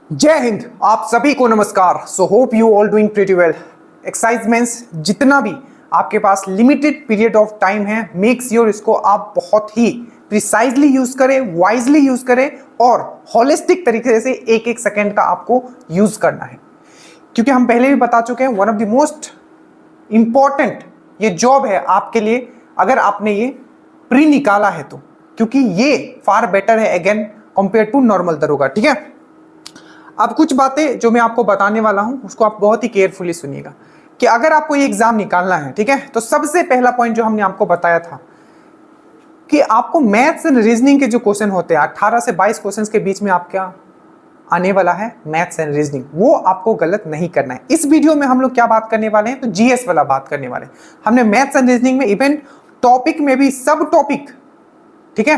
जय हिंद, आप सभी को नमस्कार। So hope you all doing pretty well. Excise means जितना भी आपके पास लिमिटेड पीरियड ऑफ टाइम है, मेक श्योर इसको आप बहुत ही प्रिसाइजली यूज करें, वाइजली यूज करें और होलिस्टिक तरीके से एक एक सेकेंड का आपको यूज करना है। क्योंकि हम पहले भी बता चुके हैं, one of the most important ये जॉब है आपके लिए, अगर आपने ये प्री निकाला है तो, क्योंकि ये फार बेटर है अगेन कंपेयर टू नॉर्मल दरोगा। ठीक है, अब कुछ बातें जो मैं आपको बताने वाला हूं उसको आप बहुत ही केयरफुली सुनिएगा कि अगर आपको ये एग्जाम निकालना है, ठीक है, तो सबसे पहला पॉइंट जो हमने आपको बताया था कि आपको मैथ्स एंड रीजनिंग के जो क्वेश्चन होते हैं 18 से 22 क्वेश्चंस के बीच में आपका आने वाला है मैथ्स एंड रीजनिंग, वो आपको गलत नहीं करना है। इस वीडियो में हम लोग क्या बात करने वाले हैं, तो जीएस वाला बात करने वाले हैं। हमने मैथ्स एंड रीजनिंग में इवन टॉपिक में भी सब टॉपिक, ठीक है,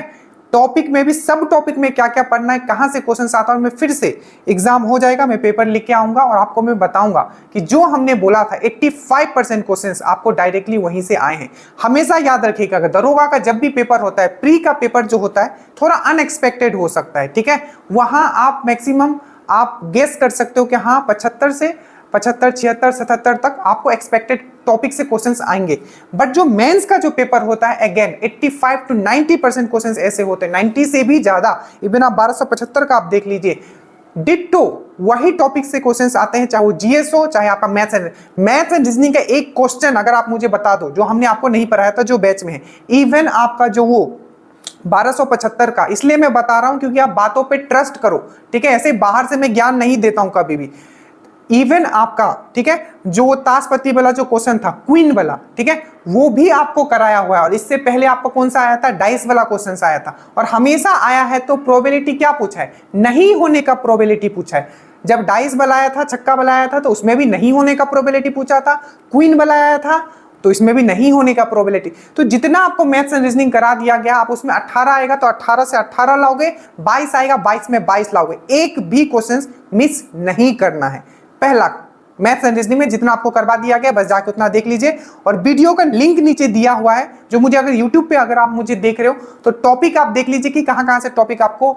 टॉपिक में भी सब टॉपिक में क्या क्या पढ़ना है, कहां से क्वेश्चन आता है, मैं फिर से एग्जाम हो जाएगा, मैं पेपर लिख के आऊंगा और आपको मैं बताऊंगा कि जो हमने बोला था 85% क्वेश्चंस आपको डायरेक्टली वहीं से आए हैं। हमेशा याद रखिएगा, दरोगा का जब भी पेपर होता है, प्री का पेपर जो होता है थोड़ा अनएक्सपेक्टेड हो सकता है, ठीक है, वहां आप मैक्सिमम आप गेस कर सकते हो कि हाँ 75 से 75, 76, 77 तक आपको एक्सपेक्टेड टॉपिक से क्वेश्चंस आएंगे। बट जो मेंस का जो पेपर होता है अगेन 85 to 90% क्वेश्चंस ऐसे होते हैं, 90 से भी ज्यादा, इवन आप 1275 का आप देख लीजिए, डिट्टो वही टॉपिक से क्वेश्चंस आते हैं, चाहे वो जीएस हो चाहे आपका मैथ्स एंड रीजनिंग का एक क्वेश्चन अगर आप मुझे बता दो जो हमने आपको नहीं पढ़ाया था जो बैच में है, इवन आपका जो वो 1275 का, इसलिए मैं बता रहा हूं क्योंकि आप बातों पे ट्रस्ट करो, ठीक है, ऐसे बाहर से मैं ज्ञान नहीं देता हूं कभी भी। इवन आपका, ठीक है, जो ताशपत्ती वाला जो क्वेश्चन था, क्वीन वाला, ठीक है, वो भी आपको कराया हुआ है। और इससे पहले आपको कौन सा आया था, डाइस वाला क्वेश्चन आया था। और हमेशा आया है तो प्रोबेबिलिटी क्या पूछा है, नहीं होने का प्रोबेबिलिटी पूछा है। जब डाइस वाला आया था, छक्का वाला आया था, तो उसमें भी नहीं होने का प्रोबेबिलिटी पूछा था। क्वीन वाला आया था तो इसमें भी नहीं होने का प्रोबेबिलिटी। तो जितना आपको मैथ्स एंड रीजनिंग करा दिया गया, आप उसमें 18 आएगा तो 18 से 18 लाओगे, 22 आएगा 22 में 22 लाओगे, एक भी क्वेश्चन मिस नहीं करना है। पहला मैथ्स एंड रीजनिंग में जितना आपको करवा दिया गया बस जाके उतना देख लीजिए। और वीडियो का लिंक नीचे दिया हुआ है, जो मुझे अगर YouTube पे अगर आप मुझे देख रहे हो तो टॉपिक आप देख लीजिए कि कहां से टॉपिक आपको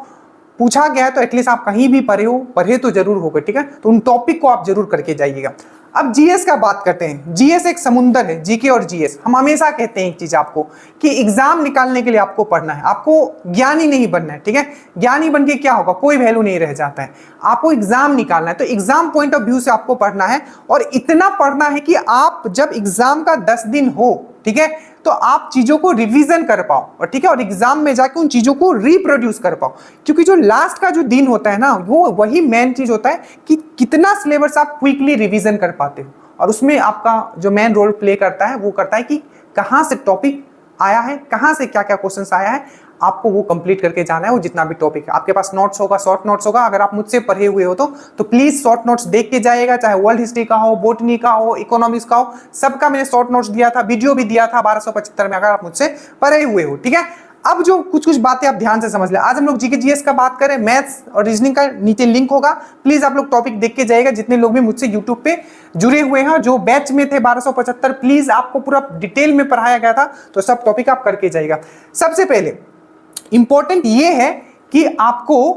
पूछा गया है, तो एटलीस्ट आप कहीं भी पढ़े तो जरूर होगा, ठीक है, तो उन टॉपिक को आप जरूर करके जाइएगा। अब जीएस का बात करते हैं। जीएस एक समुंदर है, जीके और जीएस। हम हमेशा कहते हैं एक चीज आपको कि एग्जाम निकालने के लिए आपको पढ़ना है, आपको ज्ञानी नहीं बनना है, ठीक है, ज्ञानी बन के क्या होगा, कोई वैल्यू नहीं रह जाता है, आपको एग्जाम निकालना है। तो एग्जाम पॉइंट ऑफ व्यू से आपको पढ़ना है और इतना पढ़ना है कि आप जब एग्जाम का 10 दिन हो, ठीक है, तो आप चीजों को रिवीजन कर पाओ और, ठीक है, और एग्जाम में जाके उन चीजों को रिप्रोड्यूस कर पाओ। क्योंकि जो लास्ट का जो दिन होता है ना, वो वही मेन चीज होता है कि कितना सिलेबस आप क्विकली रिवीजन कर पाते हो। और उसमें आपका जो मेन रोल प्ले करता है वो करता है कि कहां से टॉपिक आया है, कहां से क्या क्या क्वेश्चन आया है, आपको वो कंप्लीट करके जाना है। वो जितना भी टॉपिक है आपके पास नोट्स होगा, शॉर्ट नोट्स होगा। अगर आप मुझसे पढ़े हुए हो तो प्लीज शॉर्ट नोट्स देख के जाइएगा, चाहे वर्ल्ड हिस्ट्री का हो, बॉटनी का हो, इकोनॉमिक्स का हो, सबका मैंने शॉर्ट नोट्स दिया था, वीडियो भी दिया था 1275 में, अगर आप मुझसे पढ़े हुए हो, ठीक है। अब जो कुछ बातें आप ध्यान से समझ ले। आज हम लोग जीके जीएस का बात करें, मैथ्स और रीजनिंग का नीचे लिंक होगा, प्लीज आप लोग टॉपिक देख के जाइएगा। जितने लोग भी मुझसे यूट्यूब पे जुड़े हुए हैं, जो बैच में थे 1275, प्लीज आपको पूरा डिटेल में पढ़ाया गया था, तो सब टॉपिक आप करके जाइएगा। सबसे पहले इंपॉर्टेंट ये है कि आपको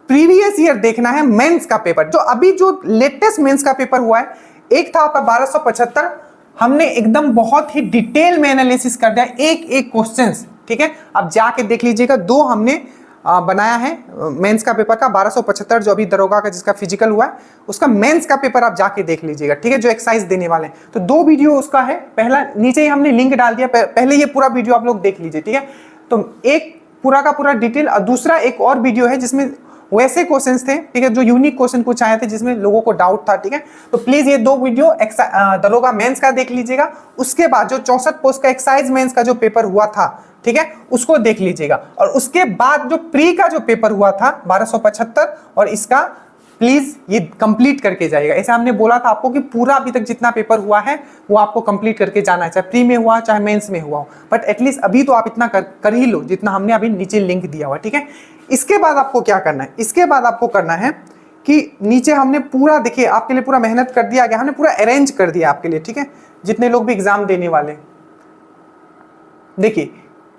प्रीवियस ईयर देखना है मेंस का पेपर। जो अभी जो लेटेस्ट मेंस का पेपर हुआ है, एक था आपका 1275, हमने एकदम बहुत ही डिटेल में एनालिसिस कर दिया, एक एक क्वेश्चंस, ठीक है, अब जाके देख लीजिएगा। दो हमने बनाया है मेंस का पेपर का, 1275 जो अभी दरोगा का जिसका फिजिकल हुआ है, उसका मेंस का पेपर आप जाके देख लीजिएगा, ठीक है, जो एक्सरसाइज देने वाले हैं। तो दो वीडियो उसका है, पहला नीचे ही हमने लिंक डाल दिया, पहले ये पूरा वीडियो आप लोग देख लीजिए, ठीक है। तो एक पूरा का पूरा डिटेल, और दूसरा एक और वीडियो है जिसमें वैसे क्वेश्चंस थे, ठीक है, जो यूनिक क्वेश्चन कुछ आए थे जिसमें लोगों को डाउट था, ठीक है। तो प्लीज ये दो वीडियो दरोगा मेंस का देख लीजिएगा। उसके बाद जो 64 पोस्ट का एक्साइज मेंस का जो पेपर हुआ था, ठीक है, उसको देख लीजिएगा। और उसके बाद जो प्री का जो पेपर हुआ था 1275 और इसका, प्लीज ये कंप्लीट करके जाइएगा। ऐसा हमने बोला था आपको कि पूरा अभी तक जितना पेपर हुआ है वो आपको कंप्लीट करके जाना है, चाहे प्री में हुआ चाहे मेंस में हुआ हो, बट एटलीस्ट अभी तो आप इतना कर ही लो जितना हमने अभी नीचे लिंक दिया हुआ है, ठीक है। इसके बाद आपको क्या करना है, इसके बाद आपको करना है कि नीचे हमने पूरा, देखिए आपके लिए पूरा मेहनत कर दिया गया, हमने पूरा अरेंज कर दिया आपके लिए, ठीक है, जितने लोग भी एग्जाम देने वाले। देखिए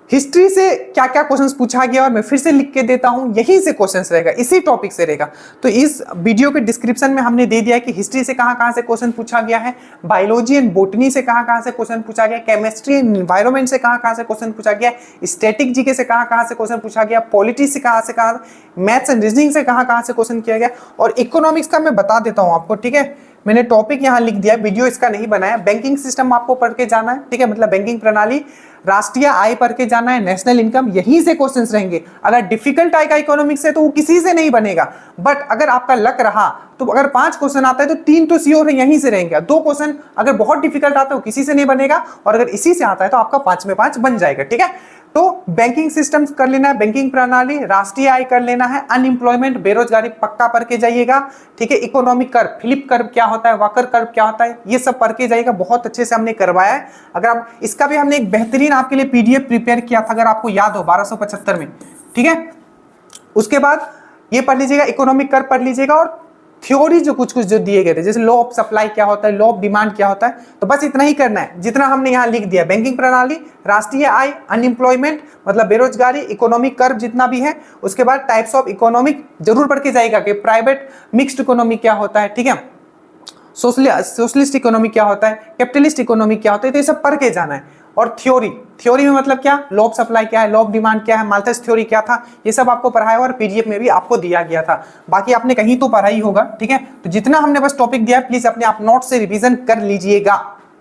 हिस्ट्री से क्या क्या क्वेश्चंस पूछा गया और मैं फिर से लिख के देता हूं, यहीं से क्वेश्चंस रहेगा, इसी टॉपिक से रहेगा। तो इस वीडियो के डिस्क्रिप्शन में हमने दे दिया है कि हिस्ट्री से कहां-कहां से क्वेश्चन पूछा गया है, बायोलॉजी एंड बॉटनी से कहां-कहां से क्वेश्चन पूछा गया, केमिस्ट्री एंड एनवायरनमेंट से कहां-कहां से क्वेश्चन पूछा गया, स्टैटिक जीके से कहां-कहां से क्वेश्चन पूछा गया, पॉलिटी से कहां, मैथ्स एंड रीजनिंग से कहां-कहां से क्वेश्चन किया गया, और इकोनॉमिक्स का मैं बता देता हूं आपको, ठीक है। मैंने टॉपिक यहां लिख दिया, वीडियो इसका नहीं बनाया। बैंकिंग सिस्टम आपको पढ़ के जाना है, ठीक है, मतलब बैंकिंग प्रणाली, राष्ट्रीय आय पढ़ के जाना है, नेशनल इनकम, यहीं से क्वेश्चंस रहेंगे। अगर डिफिकल्ट आएगा इकोनॉमिक्स से तो वो किसी से नहीं बनेगा, बट अगर आपका लक रहा तो अगर 5 क्वेश्चन आता है तो 3 तो श्योर है यहीं से रहेंगे। 2 क्वेश्चन अगर बहुत डिफिकल्ट आता है वो किसी से नहीं बनेगा, और अगर इसी से आता है तो आपका 5 में 5 बन जाएगा, ठीक है। तो बैंकिंग सिस्टम कर लेना है, बैंकिंग प्रणाली, राष्ट्रीय आय कर लेना है, अनएम्प्लॉयमेंट बेरोजगारी पक्का पढ़ के जाइएगा, ठीक है। इकोनॉमिक कर्व, फिलिप कर्व क्या होता है, वाकर कर्व क्या होता है, ये सब पढ़ के जाइएगा, बहुत अच्छे से हमने करवाया है। अगर आप इसका भी हमने एक बेहतरीन आपके लिए पीडीएफ प्रिपेयर किया था, अगर आपको याद हो 1275 में, ठीक है। उसके बाद ये पढ़ लीजिएगा, इकोनॉमिक कर्व पढ़ लीजिएगा, और थ्योरी जो कुछ कुछ जो दिए गए थे, जैसे लॉ ऑफ सप्लाई क्या होता है, लॉ ऑफ डिमांड क्या होता है, तो बस इतना ही करना है जितना हमने यहाँ लिख दिया। बैंकिंग प्रणाली, राष्ट्रीय आय, अनएम्प्लॉयमेंट मतलब बेरोजगारी, इकोनॉमिक कर्व जितना भी है, उसके बाद टाइप्स ऑफ इकोनॉमिक जरूर पढ़ के जाएगा कि प्राइवेट मिक्स्ड इकोनॉमी क्या होता है, ठीक है, सोशलिस्ट इकोनॉमी क्या होता है, कैपिटलिस्ट इकोनॉमी क्या होता है, तो ये सब पढ़ के जाना है। और थ्योरी में मतलब क्या, लॉ ऑफ सप्लाई क्या है, लॉ ऑफ डिमांड क्या है, माल्थस थ्योरी क्या था, ये सब आपको पढ़ाया और पीडीएफ में भी आपको दिया गया था। बाकी आपने कहीं तो पढ़ा ही होगा, ठीक है। तो जितना हमने बस टॉपिक दिया है प्लीज अपने आप नोट से रिवीजन कर लीजिएगा,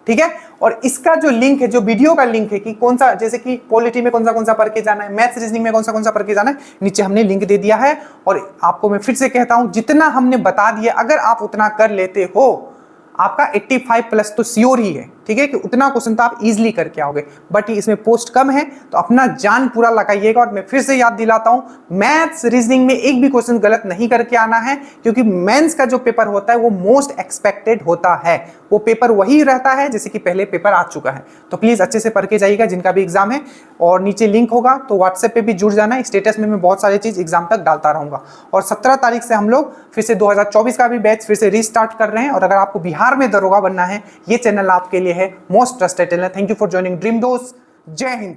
ठीक है। और इसका जो लिंक है, जो वीडियो का लिंक है कि कौन सा, जैसे कि पॉलिटी में कौन सा पढ़ के जाना है, मैथ्स रीजनिंग में कौन सा पढ़ के जाना है, नीचे हमने लिंक दे दिया है। और आपको मैं फिर से कहता हूं, जितना हमने बता दिया अगर आप उतना कर लेते हो, आपका 85 प्लस तो श्योर ही है, ठीक है, कि उतना क्वेश्चन तो आप इजीली करके आओगे। बट इसमें पोस्ट कम है तो अपना जान पूरा लगाइएगा। और मैं फिर से याद दिलाता हूं, मैथ्स रीजनिंग में एक भी क्वेश्चन गलत नहीं करके आना है, क्योंकि मेंस का जो पेपर होता है वो मोस्ट एक्सपेक्टेड होता है, वो पेपर वही रहता है जैसे कि पहले पेपर आ चुका है। तो प्लीज अच्छे से पढ़ के जाइएगा जिनका भी एग्जाम है। और नीचे लिंक होगा तो व्हाट्सएप पे भी जुड़ जाना है, स्टेटस में मैं बहुत सारी चीज एग्जाम तक डालता रहूंगा। और 17 तारीख से हम लोग फिर से 2024 का भी बैच फिर से रीस्टार्ट कर रहे हैं। और अगर आपको बिहार में दरोगा बनना है, ये चैनल आपके लिए है, most trusted channel. Thank you for joining dream दोस्त। जय हिंद।